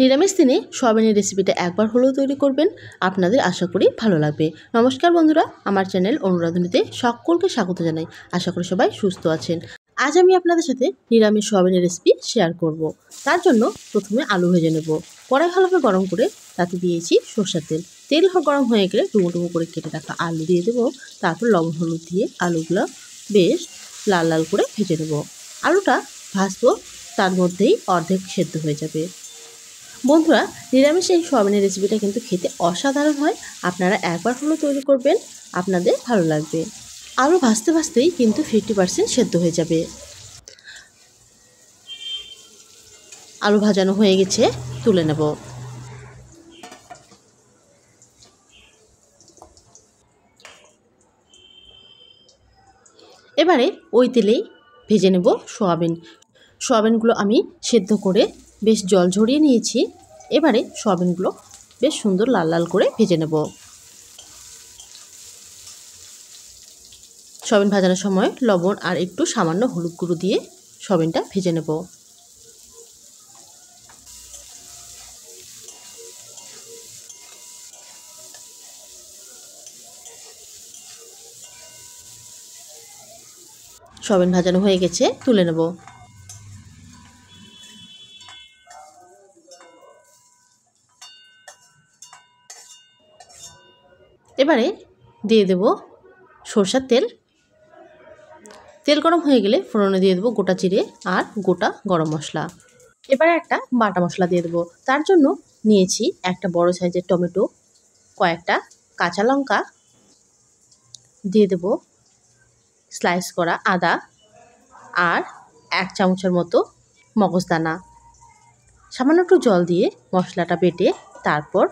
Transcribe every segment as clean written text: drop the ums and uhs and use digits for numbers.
নিরামিষ দিনে সয়াবিনের রেসিপিটা একবার হলেও তৈরি করবেন, আপনাদের আশা করি ভালো লাগবে। নমস্কার বন্ধুরা, আমার চ্যানেল অনুরাধনীতে সকলকে স্বাগত জানাই। আশা করি সবাই সুস্থ আছেন। আজ আমি আপনাদের সাথে নিরামিষ সয়াবিনের রেসিপি শেয়ার করব। তার জন্য প্রথমে আলু ভেজে নেব। কড়াই ভালোভাবে গরম করে তাতে দিয়েছি সরষের তেল। তেল গরম হয়ে গেলে ডুমো ডুমো করে কেটে রাখা আলু দিয়ে দেবো। তারপর লবণ হলুদ দিয়ে আলুগুলো বেশ লাল লাল করে ভেজে নেব। আলুটা ভাজবো, তার মধ্যেই অর্ধেক সেদ্ধ হয়ে যাবে। বন্ধুরা, নিরামিষ এই সয়াবিনের রেসিপিটা কিন্তু খেতে অসাধারণ হয়। আপনারা একবার হলেও তৈরি করবেন, আপনাদের ভালো লাগবে। আলু ভাজতে ভাজতেই কিন্তু 50% সেদ্ধ হয়ে যাবে। আলু ভাজানো হয়ে গেছে, তুলে নেব। এবারে ওই তেলেই ভেজে নেব সয়াবিনগুলো আমি সেদ্ধ করে বেশ জল ঝরিয়ে নিয়েছি। এবারে সয়াবিনগুলো বেশ সুন্দর লাল লাল করে ভেজে নেব। সয়াবিন ভাজানোর সময় লবণ আর একটু সামান্য হলুদ গুঁড়ো দিয়ে সয়াবিনটা ভেজে নেব। সয়াবিন ভাজানো হয়ে গেছে, তুলে নেব। এবারে দিয়ে দেব সরষের তেল। তেল গরম হয়ে গেলে ফোড়নে দিয়ে দেবো গোটা জিরে আর গোটা গরম মশলা। এবারে একটা বাটা মশলা দিয়ে দেবো। তার জন্য নিয়েছি একটা বড় সাইজের টমেটো, কয়েকটা কাঁচা লঙ্কা, দিয়ে দেব স্লাইস করা আদা আর 1 চামচের মতো মগজদানা। সামান্য একটু জল দিয়ে মশলাটা বেটে তারপর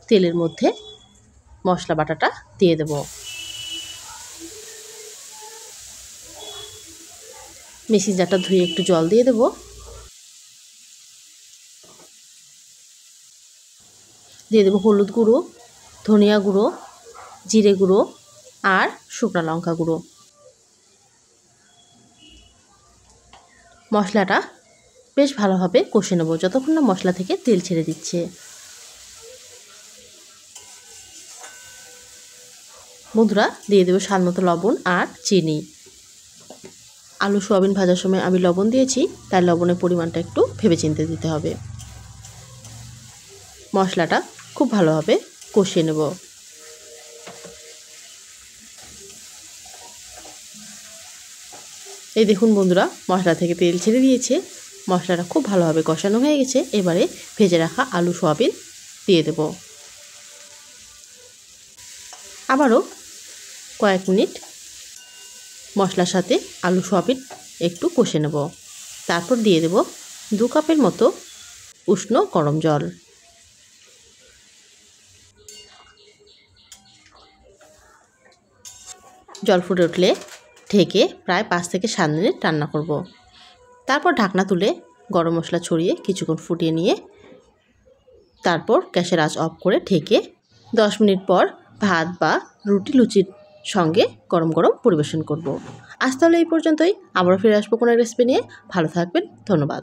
তেলের মধ্যে মশলা বাটাটা দিয়ে দেব। মিক্সি জারটা ধুয়ে একটু জল দিয়ে দেব। দিয়ে দেবো হলুদ গুঁড়ো, ধনিয়া গুঁড়ো, জিরে গুঁড়ো আর শুকনো লঙ্কা গুঁড়ো। মশলাটা বেশ ভালোভাবে কষে নেব যতক্ষণ না মশলা থেকে তেল ছেড়ে দিচ্ছে। বন্ধুরা, দিয়ে দেবো স্বাদ মতো লবণ আর চিনি। আলু সয়াবিন ভাজার সময় আমি লবণ দিয়েছি, তাই লবণের পরিমাণটা একটু ভেবেচিন্তে দিতে হবে। মশলাটা খুব ভালোভাবে কষিয়ে নেব। এই দেখুন বন্ধুরা, মশলা থেকে তেল ছেড়ে দিয়েছে। মশলাটা খুব ভালোভাবে কষানো হয়ে গেছে। এবারে ভেজে রাখা আলু সয়াবিন দিয়ে দেব। আবারও কয়েক মিনিট মশলার সাথে আলু সয়াবিন একটু কষে নেব। তারপর দিয়ে দেব 2 কাপের মতো উষ্ণ গরম জল। জল ফুটে উঠলে ঢেকে প্রায় 5 থেকে 7 মিনিট রান্না করব। তারপর ঢাকনা তুলে গরম মশলা ছড়িয়ে কিছুক্ষণ ফুটিয়ে নিয়ে তারপর গ্যাসের আঁচ অফ করে ঢেকে 10 মিনিট পর ভাত বা রুটি লুচির সঙ্গে গরম গরম পরিবেশন করব। আজ তাহলে এই পর্যন্তই। আবারও ফিরে আসবো কোনো রেসিপি নিয়ে। ভালো থাকবেন, ধন্যবাদ।